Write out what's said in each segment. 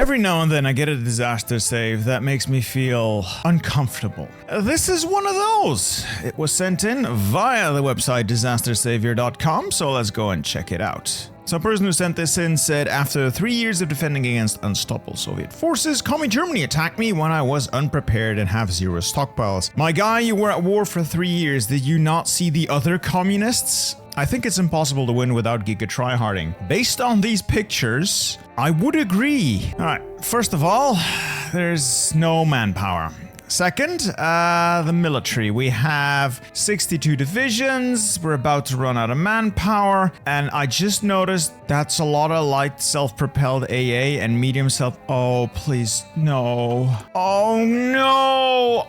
Every now and then I get a disaster save that makes me feel uncomfortable. This is one of those. It was sent in via the website disastersavior.com, so let's go and check it out. So a person who sent this in said, after 3 years of defending against unstoppable Soviet forces, Commie Germany attacked me when I was unprepared and have zero stockpiles. My guy, you were at war for 3 years. Did you not see the other communists? I think it's impossible to win without Giga tryharding. Based on these pictures, I would agree. Alright, first of all, there's no manpower. Second, the military. We have 62 divisions, we're about to run out of manpower, and I just noticed that's a lot of light self-propelled AA and medium self- Oh, please, no. Oh, no!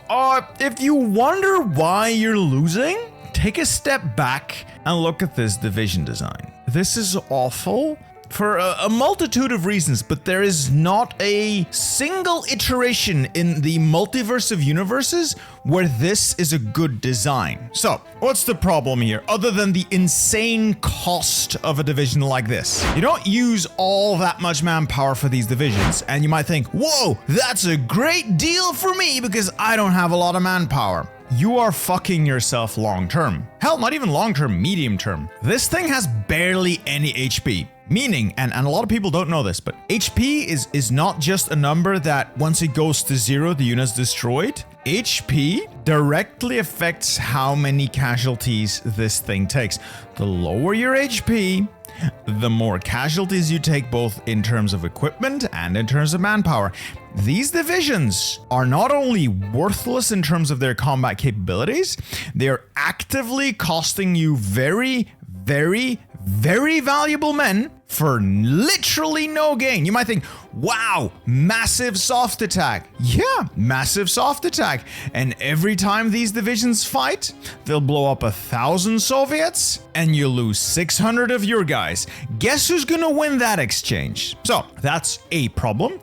If you wonder why you're losing, take a step back and look at this division design. This is awful for a multitude of reasons, but there is not a single iteration in the multiverse of universes where this is a good design. So, what's the problem here, other than the insane cost of a division like this? You don't use all that much manpower for these divisions, and you might think, whoa, that's a great deal for me because I don't have a lot of manpower. You are fucking yourself long term. Hell, not even long term, medium term. This thing has barely any HP. Meaning, and a lot of people don't know this, but HP is not just a number that once it goes to zero, the unit's destroyed. HP directly affects how many casualties this thing takes. The lower your HP, the more casualties you take, both in terms of equipment and in terms of manpower. These divisions are not only worthless in terms of their combat capabilities, they're actively costing you very, very, very valuable men for literally no gain. You might think, wow, massive soft attack. Yeah, massive soft attack. And every time these divisions fight, they'll blow up 1,000 Soviets and you lose 600 of your guys. Guess who's gonna win that exchange? So that's a problem.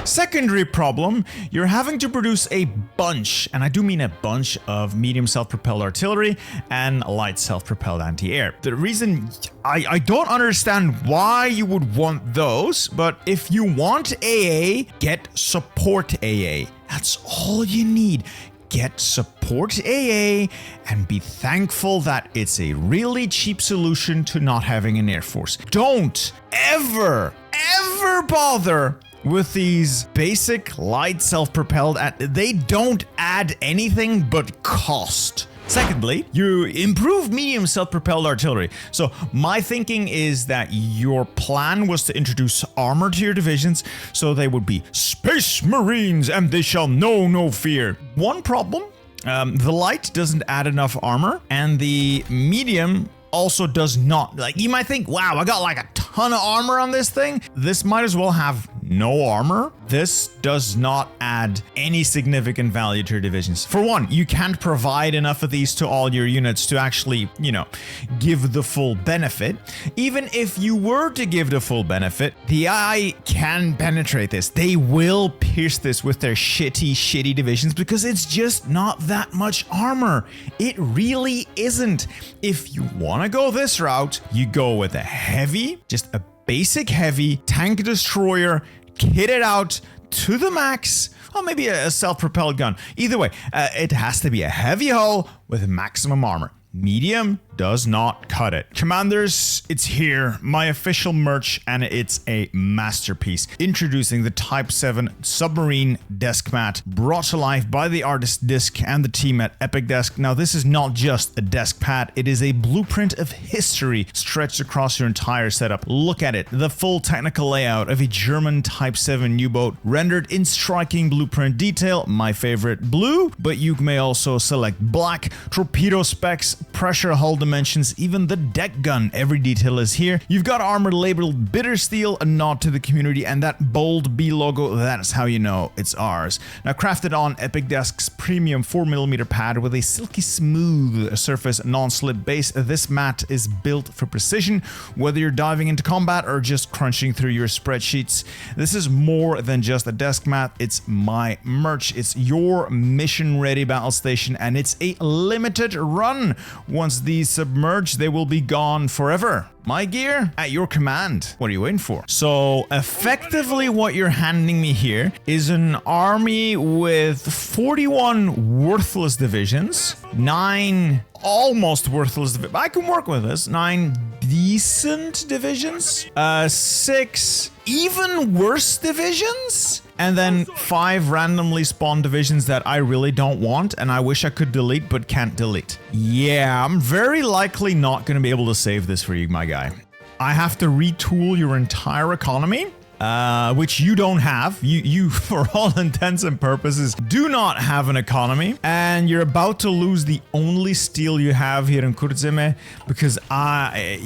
Secondary problem, you're having to produce a bunch, and I do mean a bunch, of medium self-propelled artillery and light self-propelled anti-air. The reason I don't understand why you would want those, but if you want AA, get support AA. That's all you need. Get support AA and be thankful that it's a really cheap solution to not having an air force. Don't ever bother with these basic light self-propelled, they don't add anything but cost. Secondly, you improve medium self-propelled artillery. So my thinking is that your plan was to introduce armor to your divisions so they would be Space Marines and they shall know no fear. One problem, the light doesn't add enough armor and the medium also does not. Like, you might think, wow, I got like a ton of armor on this thing. This might as well have no armor. This does not add any significant value to your divisions. For one, you can't provide enough of these to all your units to actually, give the full benefit. Even if you were to give the full benefit, the AI can penetrate this. They will pierce this with their shitty divisions because it's just not that much armor. It really isn't. If you want to go this route, you go with a heavy, just a basic heavy tank destroyer, kitted out to the max, or maybe a self-propelled gun. Either way, it has to be a heavy hull with maximum armor. Medium does not cut it. Commanders, it's here, my official merch, and it's a masterpiece. Introducing the Type 7 submarine desk mat, brought to life by the artist Disc and the team at Epic Desk. Now, this is not just a desk pad, it is a blueprint of history stretched across your entire setup. Look at it, the full technical layout of a German Type 7 U-boat, rendered in striking blueprint detail, my favorite blue, but you may also select black, torpedo specs, pressure hull dimensions, even the deck gun. Every detail is here. You've got armor labeled bitter steel, a nod to the community, and that bold B logo, that's how you know it's ours. Now, crafted on Epic Desk's premium 4mm pad with a silky smooth surface, non-slip base, this mat is built for precision, whether you're diving into combat or just crunching through your spreadsheets. This is more than just a desk mat, it's my merch. It's your mission-ready battle station, and it's a limited run. Once these submerged, they will be gone forever. My gear, at your command. What are you waiting for? So effectively what you're handing me here is an army with 41 worthless divisions, 9 almost worthless divisions. I can work with this. 9 decent divisions, 6 even worse divisions, and then 5 randomly spawned divisions that I really don't want and I wish I could delete but can't delete. Yeah, I'm very likely not going to be able to save this for you, my guy. I have to retool your entire economy, which you don't have. You, for all intents and purposes, do not have an economy, and you're about to lose the only steel you have here in Kurzeme because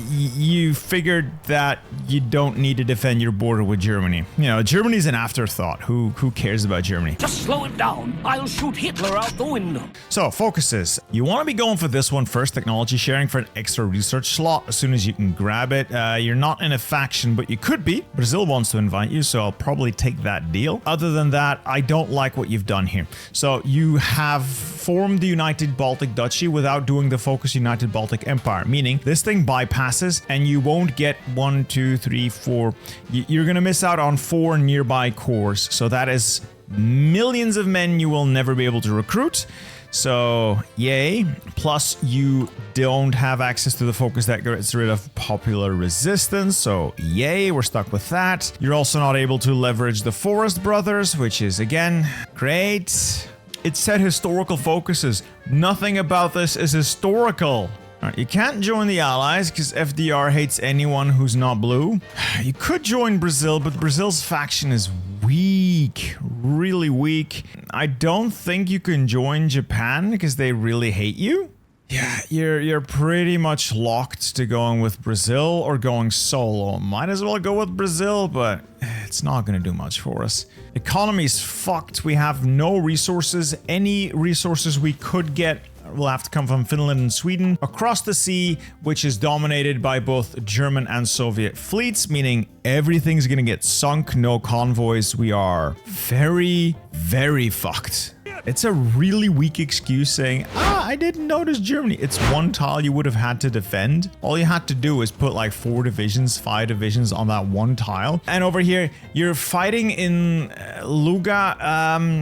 you figured that you don't need to defend your border with Germany. You know, Germany's an afterthought. Who cares about Germany? Just slow it down. I'll shoot Hitler out the window. So, focuses. You want to be going for this one first, technology sharing, for an extra research slot as soon as you can grab it. You're not in a faction, but you could be. Brazil wants to invite you, so I'll probably take that deal. Other than that, I don't like what you've done here. So you have formed the United Baltic Duchy without doing the Focus United Baltic Empire, meaning this thing bypasses and you won't get 1, 2, 3, 4. You're gonna miss out on 4 nearby cores, so that is millions of men you will never be able to recruit. So, yay. Plus, you don't have access to the focus that gets rid of popular resistance. So, yay, we're stuck with that. You're also not able to leverage the Forest Brothers, which is, again, great. It said historical focuses. Nothing about this is historical. You can't join the Allies because FDR hates anyone who's not blue. You could join Brazil, but Brazil's faction is weak, really weak. I don't think you can join Japan because they really hate you. Yeah, you're pretty much locked to going with Brazil or going solo. Might as well go with Brazil, but it's not gonna do much for us. Economy's fucked. We have no resources. Any resources we could get will have to come from Finland and Sweden across the sea, which is dominated by both German and Soviet fleets, meaning everything's gonna get sunk, no convoys. We are very, very fucked. It's a really weak excuse saying, I didn't notice Germany. It's one tile you would have had to defend. All you had to do is put like 4 divisions, 5 divisions on that one tile. And over here, you're fighting in Luga.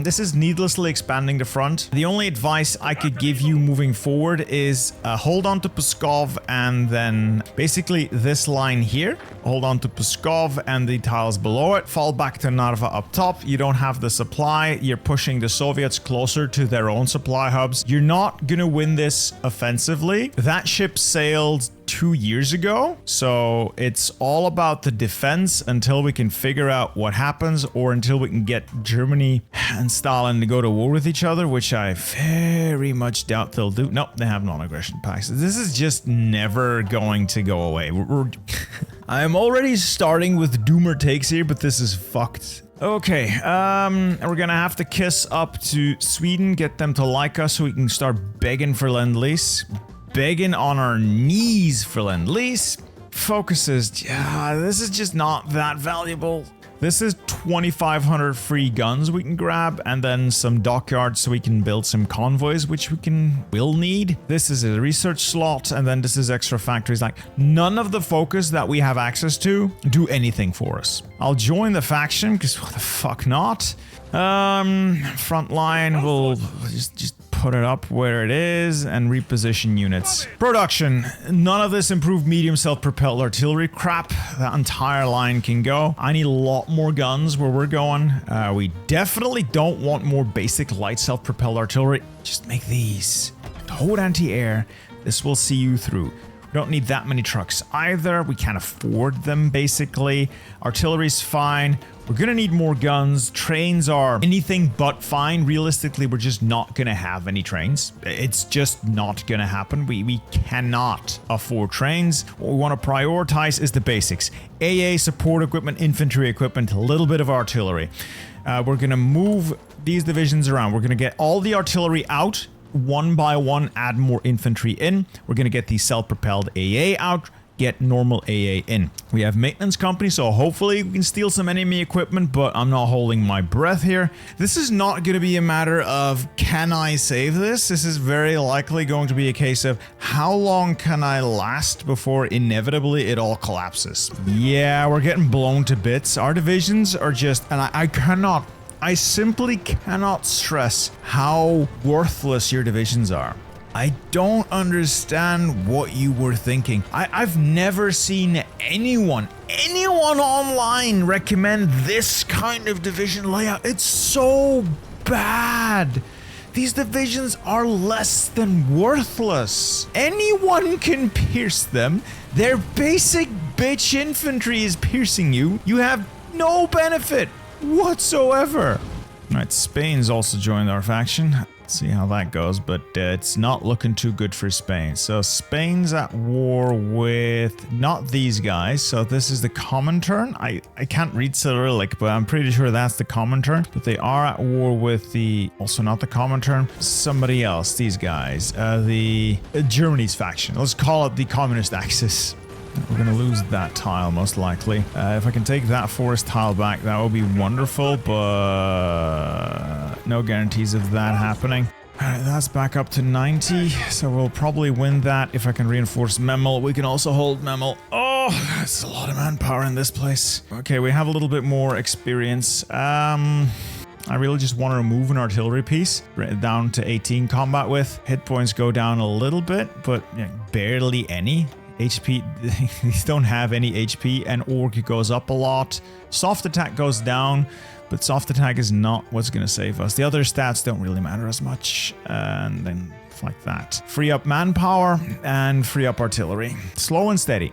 This is needlessly expanding the front. The only advice I could give you moving forward is hold on to Pskov and then basically this line here. Hold on to Pskov and the tiles below it. Fall back to Narva up top. You don't have the supply. You're pushing the Soviets closer to their own supply hubs. You're not gonna win this offensively. That ship sailed 2 years ago, so it's all about the defense until we can figure out what happens or until we can get Germany and Stalin to go to war with each other, which I very much doubt they'll do. Nope, they have non-aggression pacts. This is just never going to go away. I'm already starting with doomer takes here, but this is fucked. Okay, we're gonna have to kiss up to Sweden, get them to like us so we can start begging for Lend-Lease. Begging on our knees for Lend-Lease. Focuses, yeah, this is just not that valuable. This is 2,500 free guns we can grab, and then some dockyards so we can build some convoys, which will need. This is a research slot, and then this is extra factories. Like, none of the focus that we have access to do anything for us. I'll join the faction, because what the fuck not? Front line, we'll just put it up where it is and reposition units. Production. None of this improved medium self-propelled artillery crap. That entire line can go. I need a lot more guns where we're going. We definitely don't want more basic light self-propelled artillery. Just make these. Hold anti-air. This will see you through. We don't need that many trucks either. We can't afford them, basically. Artillery's fine. We're gonna need more guns. Trains are anything but fine. Realistically, we're just not gonna have any trains. It's just not gonna happen. We cannot afford trains. What we want to prioritize is the basics. AA, support equipment, infantry equipment, a little bit of artillery. We're gonna move these divisions around. We're gonna get all the artillery out. One by one, add more infantry in. We're gonna get the self-propelled AA out, get normal AA in. We have maintenance company, so hopefully we can steal some enemy equipment, but I'm not holding my breath here. This is not going to be a matter of can I save this? This is very likely going to be a case of how long can I last before inevitably it all collapses. Yeah, we're getting blown to bits. Our divisions are just, and I simply cannot stress how worthless your divisions are. I don't understand what you were thinking. I've never seen anyone online recommend this kind of division layout. It's so bad. These divisions are less than worthless. Anyone can pierce them. Their basic bitch infantry is piercing you. You have no benefit whatsoever. All right, Spain's also joined our faction. Let's see how that goes, but it's not looking too good for Spain. So Spain's at war with not these guys. So this is the Comintern. I can't read Cyrillic, but I'm pretty sure that's the Comintern. But they are at war with the, also not the Comintern, somebody else, these guys. The Germany's faction. Let's call it the Communist Axis. We're going to lose that tile, most likely. If I can take that forest tile back, that would be wonderful, but no guarantees of that happening. Alright, that's back up to 90, so we'll probably win that if I can reinforce Memel. We can also hold Memel. Oh, that's a lot of manpower in this place. Okay, we have a little bit more experience. I really just want to remove an artillery piece down to 18 combat with. Hit points go down a little bit, but barely any. HP, these don't have any HP, and Orc goes up a lot. Soft attack goes down, but soft attack is not what's going to save us. The other stats don't really matter as much, and then like that. Free up manpower and free up artillery. Slow and steady.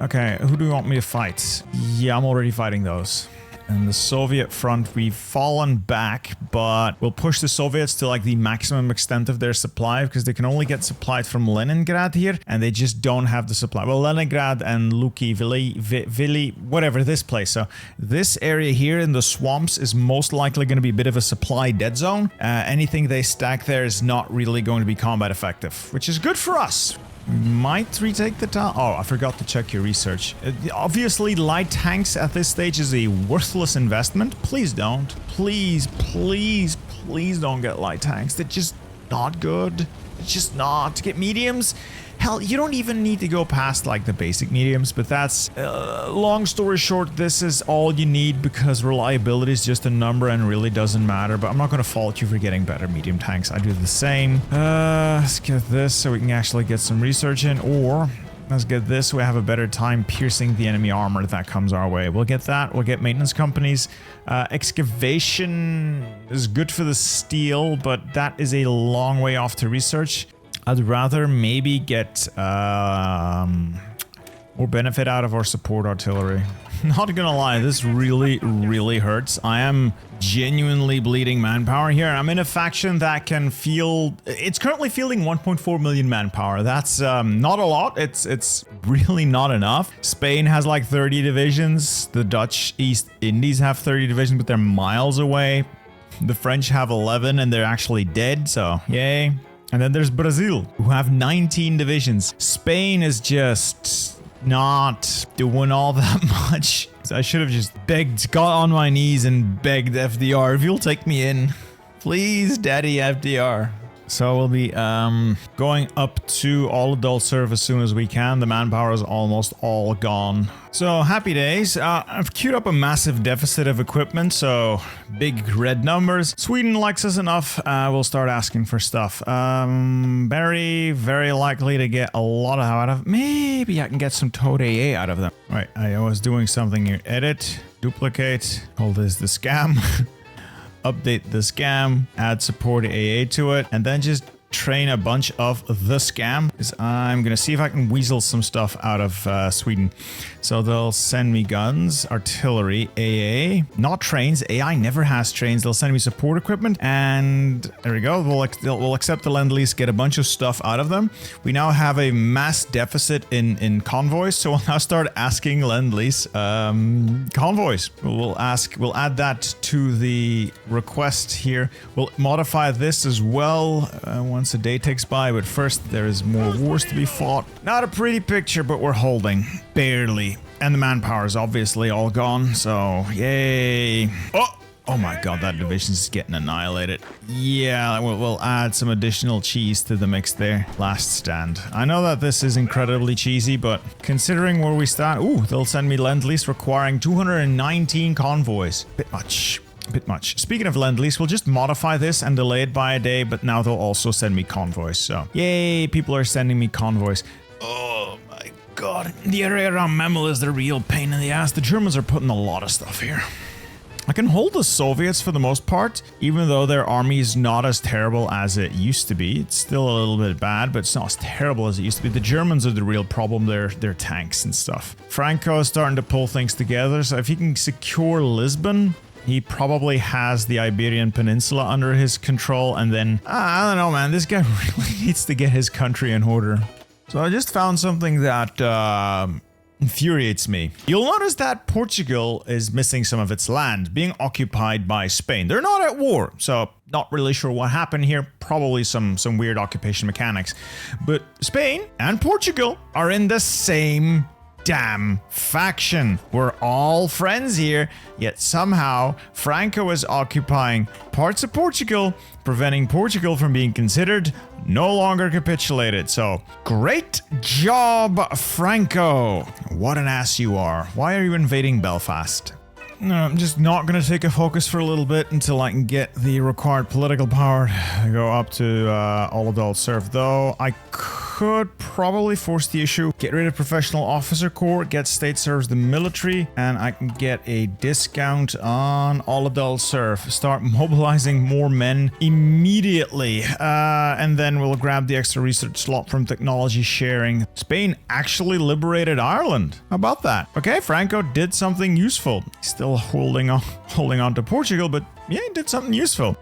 Okay, who do you want me to fight? Yeah, I'm already fighting those. And the Soviet front, we've fallen back, but we'll push the Soviets to like the maximum extent of their supply because they can only get supplied from Leningrad here, and they just don't have the supply. Well, Leningrad and Luki, Vili, whatever, this place. So this area here in the swamps is most likely going to be a bit of a supply dead zone. Anything they stack there is not really going to be combat effective, which is good for us. We might retake the town. Oh, I forgot to check your research. Obviously, light tanks at this stage is a worthless investment. Please don't. Please, please, please don't get light tanks. They're just not good. It's just not. Get mediums. Hell, you don't even need to go past like the basic mediums, but that's long story short, this is all you need because reliability is just a number and really doesn't matter. But I'm not going to fault you for getting better medium tanks. I do the same. Let's get this so we can actually get some research in, or let's get this so we have a better time piercing the enemy armor that comes our way. We'll get that. We'll get maintenance companies. Excavation is good for the steel, but that is a long way off to research. I'd rather maybe get more benefit out of our support artillery. Not gonna lie, this really hurts. I am genuinely bleeding manpower here. I'm in a faction that can field... It's currently fielding 1.4 million manpower. That's not a lot. It's really not enough. Spain has like 30 divisions. The Dutch East Indies have 30 divisions, but they're miles away. The French have 11 and they're actually dead, so yay. And then there's Brazil, who have 19 divisions. Spain is just not doing all that much. So I should have just got on my knees and begged FDR, if you'll take me in. Please, Daddy FDR. So we'll be going up to all adult serve as soon as we can. The manpower is almost all gone. So happy days. I've queued up a massive deficit of equipment, so big red numbers. Sweden likes us enough. We'll start asking for stuff. Very likely to get a lot out of. Maybe I can get some Toad AA out of them. Right, I was doing something here. Edit, duplicate. Hold this the scam. Update the scam, add support AA to it, and then just train a bunch of the scam. Because I'm gonna see if I can weasel some stuff out of Sweden. So they'll send me guns, artillery, AA, not trains. AI never has trains. They'll send me support equipment, and there we go. We'll accept the lend-lease, get a bunch of stuff out of them. We now have a mass deficit in convoys, so we'll now start asking lend-lease convoys. We'll add that to the request here. We'll modify this as well. 1 once a day takes by, but first there is more wars to be fought. Not a pretty picture, but we're holding. Barely. And the manpower is obviously all gone, so yay. Oh my god, that division's getting annihilated. Yeah, we'll add some additional cheese to the mix there. Last stand. I know that this is incredibly cheesy, but considering where we stand... Ooh, they'll send me Lend-Lease requiring 219 convoys. Bit much. Speaking of Lend-Lease, we'll just modify this and delay it by a day, but now they'll also send me convoys, so... Yay, people are sending me convoys. Oh my god. The area around Memel is the real pain in the ass. The Germans are putting a lot of stuff here. I can hold the Soviets for the most part, even though their army is not as terrible as it used to be. It's still a little bit bad, but it's not as terrible as it used to be. The Germans are the real problem, their tanks and stuff. Franco is starting to pull things together, so if he can secure Lisbon, he probably has the Iberian Peninsula under his control, and then, I don't know, man, this guy really needs to get his country in order. So I just found something that, infuriates me. You'll notice that Portugal is missing some of its land, being occupied by Spain. They're not at war, so not really sure what happened here. Probably some weird occupation mechanics. But Spain and Portugal are in the same damn faction. We're all friends here, yet somehow Franco is occupying parts of Portugal, preventing Portugal from being considered no longer capitulated. So, great job, Franco. What an ass you are. Why are you invading Belfast? No, I'm just not going to take a focus for a little bit until I can get the required political power to go up to all adult serf. Though I could probably force the issue, get rid of professional officer corps, get state serfs the military, and I can get a discount on all adult serf. Start mobilizing more men immediately, and then we'll grab the extra research slot from technology sharing. Spain actually liberated Ireland. How about that? Okay, Franco did something useful. Still holding on to Portugal, but yeah, he did something useful.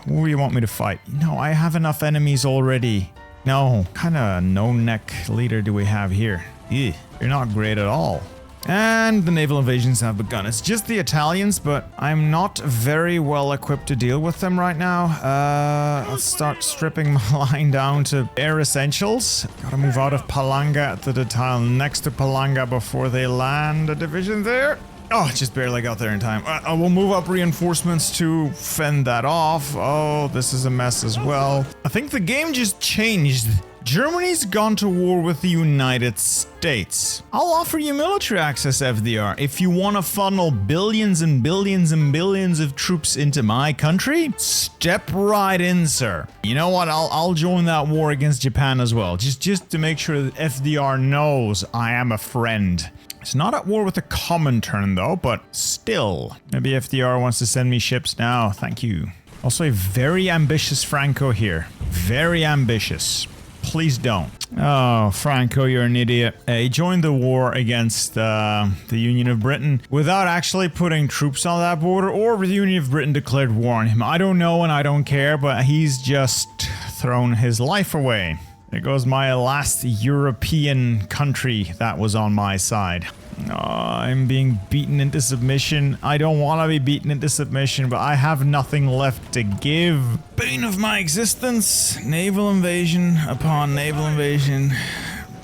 Who do you want me to fight? No, I have enough enemies already. No, kind of no-neck leader do we have here? Ew, you're not great at all. And the naval invasions have begun. It's just the Italians, but I'm not very well equipped to deal with them right now. Let's start stripping my line down to bare essentials. Gotta move out of Palanga to the tile next to Palanga before they land a division there. Oh, just barely got there in time. I will move up reinforcements to fend that off. Oh, this is a mess as well. I think the game just changed. Germany's gone to war with the United States. I'll offer you military access, FDR. If you want to funnel billions and billions and billions of troops into my country, step right in, sir. You know what? I'll join that war against Japan as well. Just to make sure that FDR knows I am a friend. It's not at war with the Comintern though, but still. Maybe FDR wants to send me ships now. Thank you. Also a very ambitious Franco here. Very ambitious. Please don't. Oh, Franco, you're an idiot. He joined the war against the Union of Britain without actually putting troops on that border, or the Union of Britain declared war on him. I don't know and I don't care, but he's just thrown his life away. There goes my last European country that was on my side. Oh, I'm being beaten into submission. I don't want to be beaten into submission, but I have nothing left to give. Bane of my existence. Naval invasion upon naval invasion.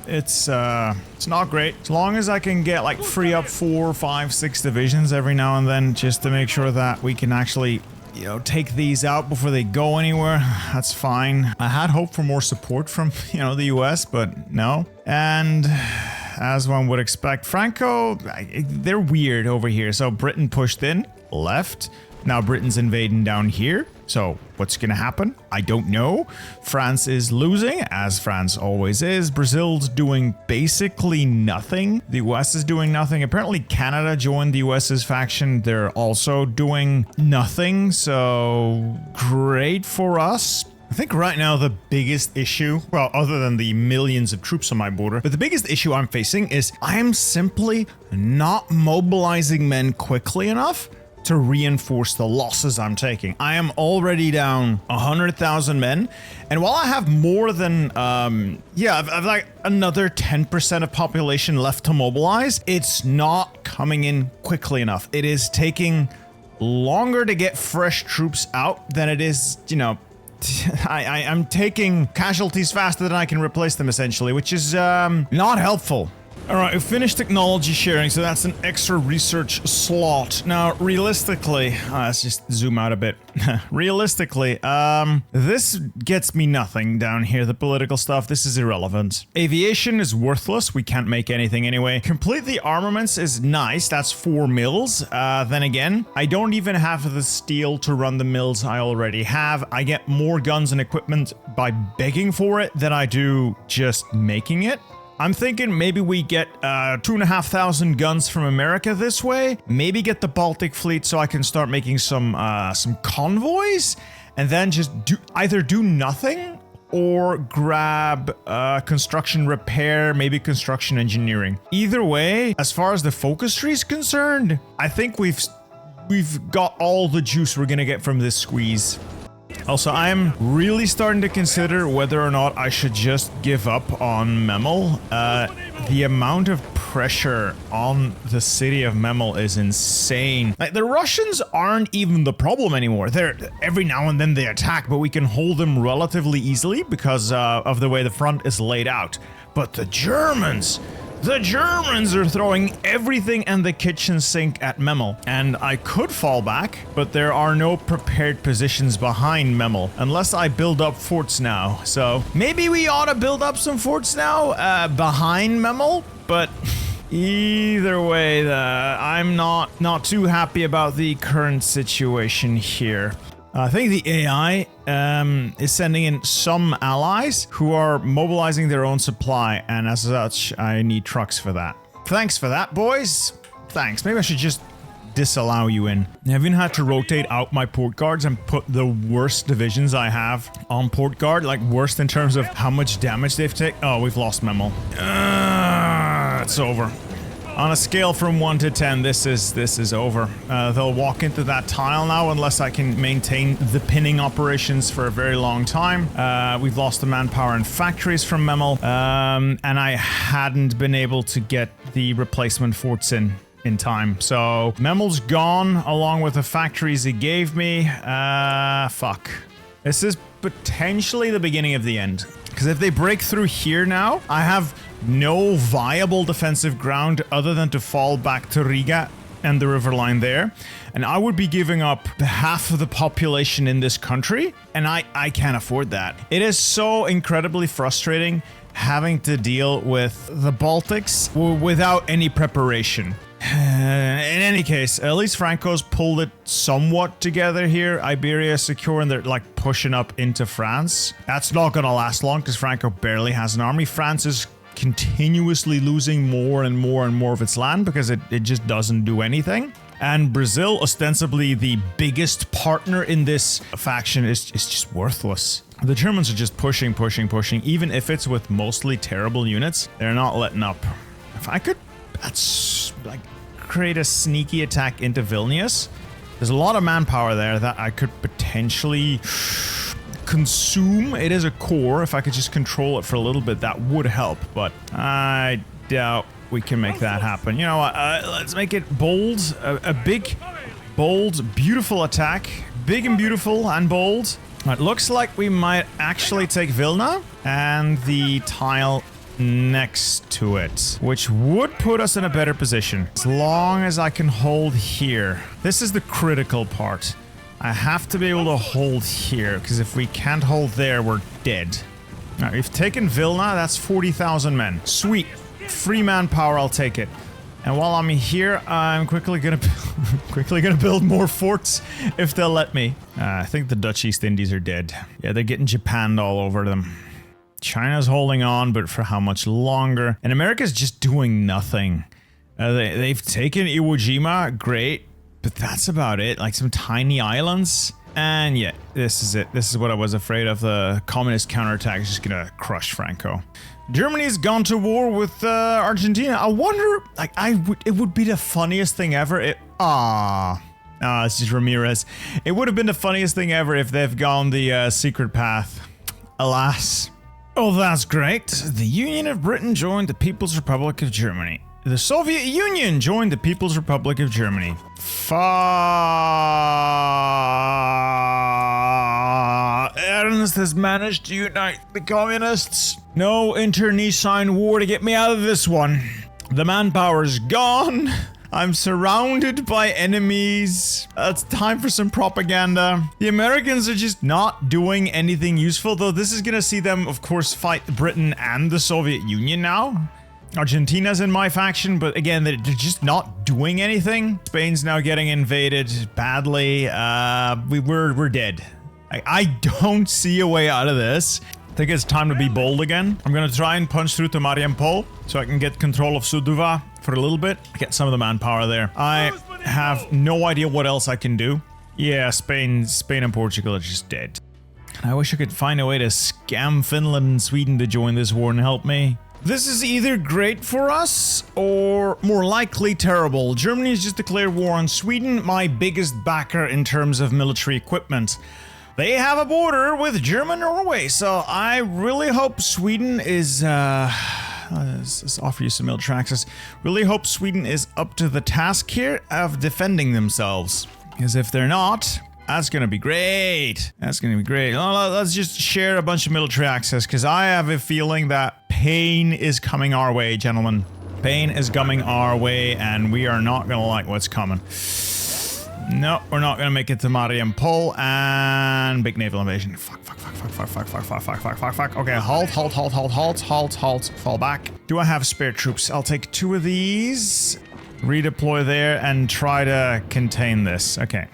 It's not great. As long as I can get like free up 4, 5, 6 divisions every now and then, just to make sure that we can actually, you know, take these out before they go anywhere, that's fine. I had hoped for more support from, you know, the US, but no. And as one would expect, Franco, they're weird over here. So Britain pushed in, left. Now Britain's invading down here. So what's gonna happen? I don't know. France is losing, as France always is. Brazil's doing basically nothing. The US is doing nothing. Apparently Canada joined the US's faction. They're also doing nothing. So great for us. I think right now the biggest issue, well, other than the millions of troops on my border, but the biggest issue I'm facing is I am simply not mobilizing men quickly enough to reinforce the losses I'm taking. I am already down 100,000 men, and while I have more than, I've like another 10% of population left to mobilize, it's not coming in quickly enough. It is taking longer to get fresh troops out than it is, you know, I'm taking casualties faster than I can replace them, essentially, which is not helpful. Alright, we finished technology sharing, so that's an extra research slot. Now, realistically, let's just zoom out a bit. Realistically, this gets me nothing down here, the political stuff. This is irrelevant. Aviation is worthless. We can't make anything anyway. Complete the armaments is nice. That's 4 mills. Then again, I don't even have the steel to run the mills I already have. I get more guns and equipment by begging for it than I do just making it. I'm thinking maybe we get 2,500 guns from America this way. Maybe get the Baltic fleet so I can start making some convoys, and then just either do nothing or grab construction repair, maybe construction engineering. Either way, as far as the focus tree is concerned, I think we've got all the juice we're gonna get from this squeeze. Also, I'm really starting to consider whether or not I should just give up on Memel. The amount of pressure on the city of Memel is insane. Like, the Russians aren't even the problem anymore. Every now and then they attack, but we can hold them relatively easily because of the way the front is laid out. But the Germans are throwing everything and the kitchen sink at Memel. And I could fall back, but there are no prepared positions behind Memel, unless I build up forts now. So maybe we ought to build up some forts now behind Memel, but either way, I'm not too happy about the current situation here. I think the AI is sending in some allies who are mobilizing their own supply, and as such, I need trucks for that. Thanks for that, boys. Thanks. Maybe I should just disallow you in. I've even had to rotate out my port guards and put the worst divisions I have on port guard, like worst in terms of how much damage they've taken. Oh, we've lost Memel. It's over. On a scale from 1 to 10, this is over. They'll walk into that tile now unless I can maintain the pinning operations for a very long time. We've lost the manpower and factories from Memel, and I hadn't been able to get the replacement forts in time. So Memel's gone along with the factories he gave me. Fuck. This is potentially the beginning of the end. Because if they break through here now, I have no viable defensive ground other than to fall back to Riga and the river line there. And I would be giving up half of the population in this country, and I can't afford that. It is so incredibly frustrating having to deal with the Baltics without any preparation. In any case, at least Franco's pulled it somewhat together here. Iberia is secure and they're like pushing up into France. That's not gonna last long because Franco barely has an army. France is continuously losing more and more and more of its land because it just doesn't do anything. And Brazil, ostensibly the biggest partner in this faction, is just worthless. The Germans are just pushing. Even if it's with mostly terrible units, they're not letting up. If I could, that's like create a sneaky attack into Vilnius. There's a lot of manpower there that I could potentially consume. It is a core. If I could just control it for a little bit, that would help, but I doubt we can make that happen. You know what? Let's make it bold. A big, bold, beautiful attack. Big and beautiful and bold. It looks like we might actually take Vilna and the tile next to it, which would put us in a better position. As long as I can hold here. This is the critical part. I have to be able to hold here, because if we can't hold there, we're dead. Now, we've taken Vilna. That's 40,000 men. Sweet. Free manpower, I'll take it. And while I'm here, I'm quickly gonna build more forts if they'll let me. I think the Dutch East Indies are dead. Yeah, they're getting Japanned all over them. China's holding on, but for how much longer? And America's just doing nothing. They've taken Iwo Jima, great, but that's about it. Like some tiny islands. And yeah, this is it. This is what I was afraid of. The communist counterattack is just gonna crush Franco. Germany's gone to war with Argentina. I wonder, like, it would be the funniest thing ever. It's just Ramirez. It would have been the funniest thing ever if they've gone the secret path. Alas. Oh, that's great. The Union of Britain joined the People's Republic of Germany. The Soviet Union joined the People's Republic of Germany. almost has managed to unite the communists. No internecine war to get me out of this one. The manpower's gone. I'm surrounded by enemies. It's time for some propaganda. The Americans are just not doing anything useful, though this is gonna see them, of course, fight Britain and the Soviet Union now. Argentina's in my faction, but again, they're just not doing anything. Spain's now getting invaded badly. We're dead. I don't see a way out of this. I think it's time to be bold again. I'm gonna try and punch through to Mariupol so I can get control of Suduva for a little bit. Get some of the manpower there. I have no idea what else I can do. Yeah, Spain and Portugal are just dead. I wish I could find a way to scam Finland and Sweden to join this war and help me. This is either great for us or more likely terrible. Germany has just declared war on Sweden, my biggest backer in terms of military equipment. They have a border with German Norway, so I really hope Sweden is, let's offer you some military access. Really hope Sweden is up to the task here of defending themselves. Because if they're not, that's gonna be great. That's gonna be great. Let's just share a bunch of military access, because I have a feeling that pain is coming our way, gentlemen. Pain is coming our way, and we are not gonna like what's coming. No, we're not gonna make it to Mariupol, and big naval invasion. Fuck. Okay, halt, fall back. Do I have spare troops? I'll take 2 of these, redeploy there, and try to contain this. Okay.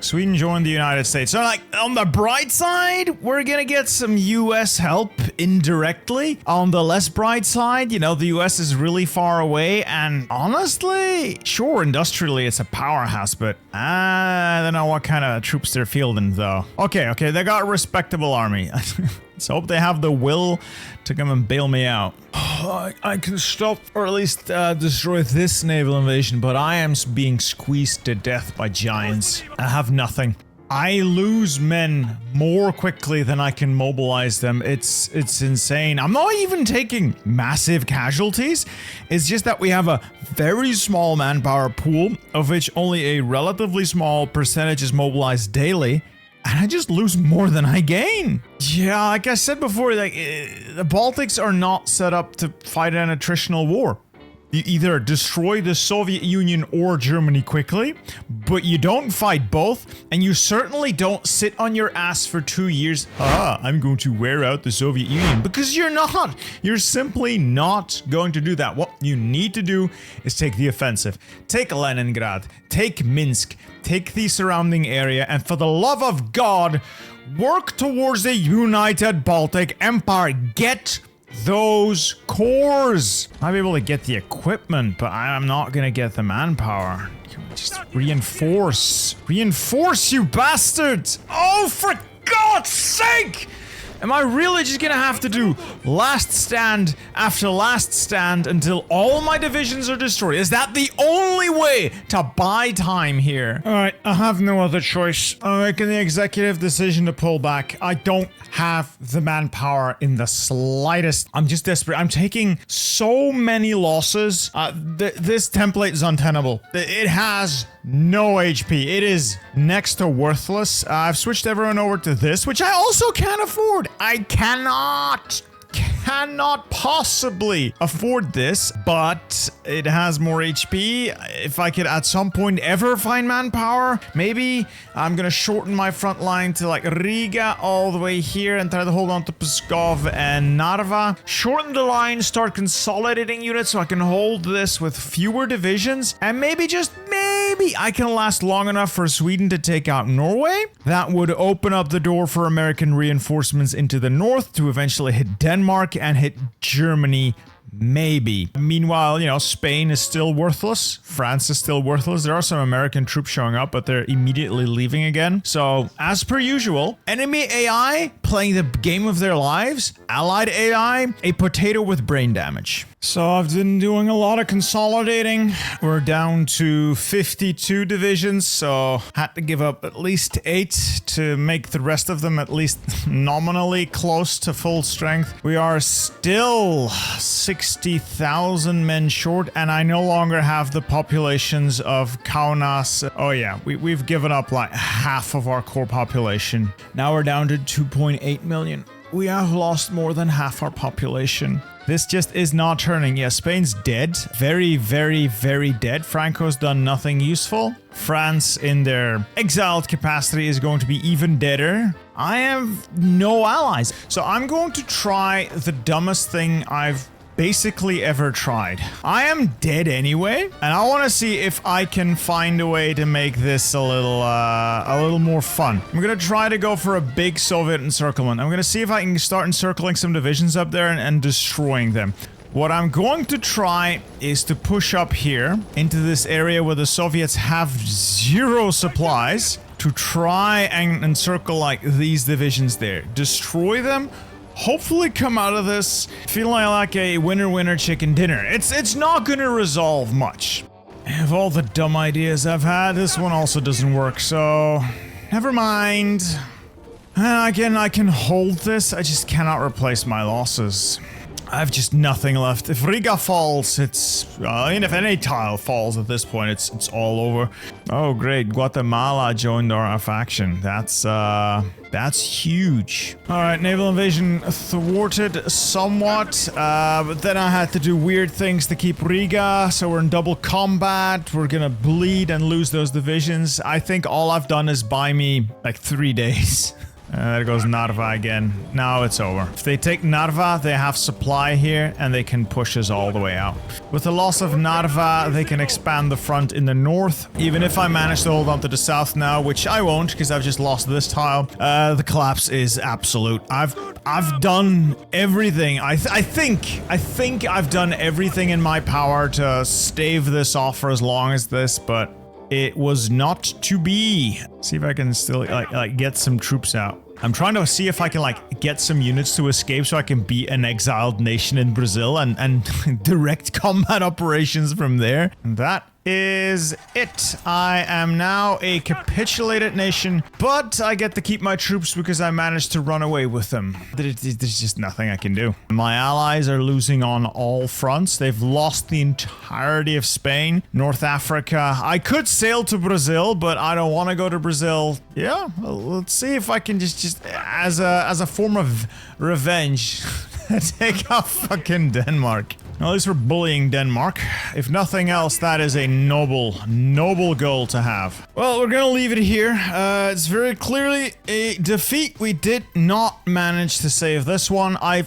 Sweden joined the United States. So, like, on the bright side, we're gonna get some US help indirectly. On the less bright side, you know, the US is really far away, and honestly, sure, industrially it's a powerhouse, but I don't know what kind of troops they're fielding, though. Okay, they got a respectable army. Let's hope they have the will to come and bail me out. I can stop, or at least destroy this naval invasion, but I am being squeezed to death by giants. I have nothing. I lose men more quickly than I can mobilize them. It's insane. I'm not even taking massive casualties. It's just that we have a very small manpower pool, of which only a relatively small percentage is mobilized daily. And I just lose more than I gain. Yeah, like I said before, like the Baltics are not set up to fight an attritional war. You either destroy the Soviet Union or Germany quickly, but you don't fight both, and you certainly don't sit on your ass for 2 years. I'm going to wear out the Soviet Union, because you're not. You're simply not going to do that. What you need to do is take the offensive. Take Leningrad, take Minsk, take the surrounding area, and for the love of God, work towards a united Baltic Empire. Get those cores. I'll be able to get the equipment, but I'm not gonna get the manpower. Can we just reinforce? Reinforce, you bastards! Oh, for God's sake! Am I really just gonna have to do last stand after last stand until all my divisions are destroyed? Is that the only way to buy time here? Alright, I have no other choice. I'm making the executive decision to pull back. I don't have the manpower in the slightest. I'm just desperate. I'm taking so many losses. This template is untenable. It has no HP. It is next to worthless. I've switched everyone over to this, which I also can't afford. I cannot possibly afford this, but it has more HP. If I could at some point ever find manpower, maybe I'm gonna shorten my front line to like Riga all the way here and try to hold on to Pskov and Narva. Shorten the line, start consolidating units so I can hold this with fewer divisions, and maybe, just maybe, I can last long enough for Sweden to take out Norway. That would open up the door for American reinforcements into the north to eventually hit Denmark and hit Germany, maybe. Meanwhile, you know, Spain is still worthless. France is still worthless. There are some American troops showing up, but they're immediately leaving again. So, as per usual, enemy AI playing the game of their lives. Allied AI, a potato with brain damage. So I've been doing a lot of consolidating. We're down to 52 divisions, so had to give up at least 8 to make the rest of them at least nominally close to full strength. We are still 60,000 men short, and I no longer have the populations of Kaunas. Oh yeah, we've given up like half of our core population. Now we're down to 2.8 8 million. We have lost more than half our population. This just is not turning. Yeah, Spain's dead. Very, very, very dead. Franco's done nothing useful. France, in their exiled capacity, is going to be even deader. I have no allies. So I'm going to try the dumbest thing I've basically ever tried. I am dead anyway, and I want to see if I can find a way to make this a little more fun. I'm gonna try to go for a big Soviet encirclement. I'm gonna see if I can start encircling some divisions up there and destroying them. What I'm going to try is to push up here into this area where the Soviets have zero supplies to try and encircle like these divisions there. Destroy them. Hopefully come out of this feeling like a winner chicken dinner. It's not gonna resolve much. Of all the dumb ideas I've had, this one also doesn't work, so never mind. And I can hold this, I just cannot replace my losses. I have just nothing left. If Riga falls, it's... if any tile falls at this point, it's all over. Oh great, Guatemala joined our faction. That's huge. Alright, naval invasion thwarted somewhat, but then I had to do weird things to keep Riga, so we're in double combat. We're gonna bleed and lose those divisions. I think all I've done is buy me, like, 3 days. There goes Narva again. Now it's over. If they take Narva, they have supply here, and they can push us all the way out. With the loss of Narva, they can expand the front in the north. Even if I manage to hold on to the south now, which I won't, because I've just lost this tile, the collapse is absolute. I've done everything. I think I've done everything in my power to stave this off for as long as this, but it was not to be. See if I can still like get some troops out. I'm trying to see if I can like get some units to escape so I can be an exiled nation in Brazil and direct combat operations from there. And that is it. I am now a capitulated nation, but I get to keep my troops because I managed to run away with them. There's just nothing I can do. My allies are losing on all fronts. They've lost the entirety of Spain, North Africa. I could sail to Brazil, but I don't want to go to Brazil. Yeah, well, let's see if I can just as a form of revenge take out fucking Denmark. At least we're bullying Denmark. If nothing else, that is a noble goal to have. Well, we're gonna leave it here. It's very clearly a defeat. We did not manage to save this one. I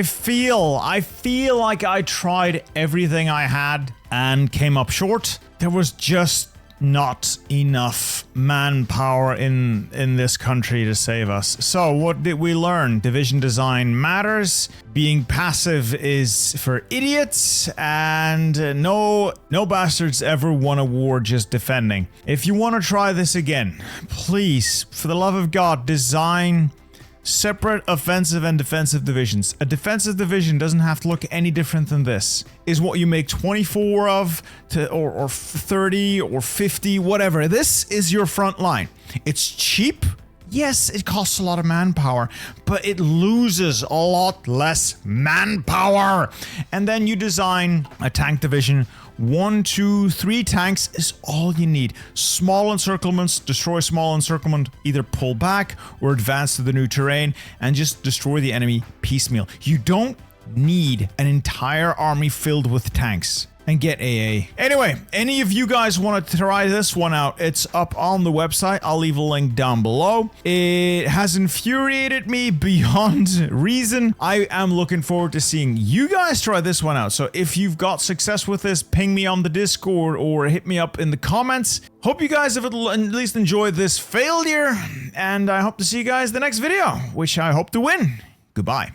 feel like I tried everything I had and came up short. There was just not enough manpower in this country to save us. So what did we learn? Division design matters. Being passive is for idiots, and no bastards ever won a war just defending. If you want to try this again, please, for the love of God, design separate offensive and defensive divisions. A defensive division doesn't have to look any different than this. Is what you make 24 of, or 30, or 50, whatever. This is your front line. It's cheap. Yes, it costs a lot of manpower, but it loses a lot less manpower. And then you design a tank division. 1, 2, 3 tanks is all you need. Small encirclements, destroy small encirclement, either pull back or advance to the new terrain and just destroy the enemy piecemeal. You don't need an entire army filled with tanks. And get AA. Anyway, any of you guys want to try this one out, it's up on the website. I'll leave a link down below. It has infuriated me beyond reason. I am looking forward to seeing you guys try this one out. So if you've got success with this, ping me on the Discord or hit me up in the comments. Hope you guys have at least enjoyed this failure, and I hope to see you guys in the next video, which I hope to win. Goodbye.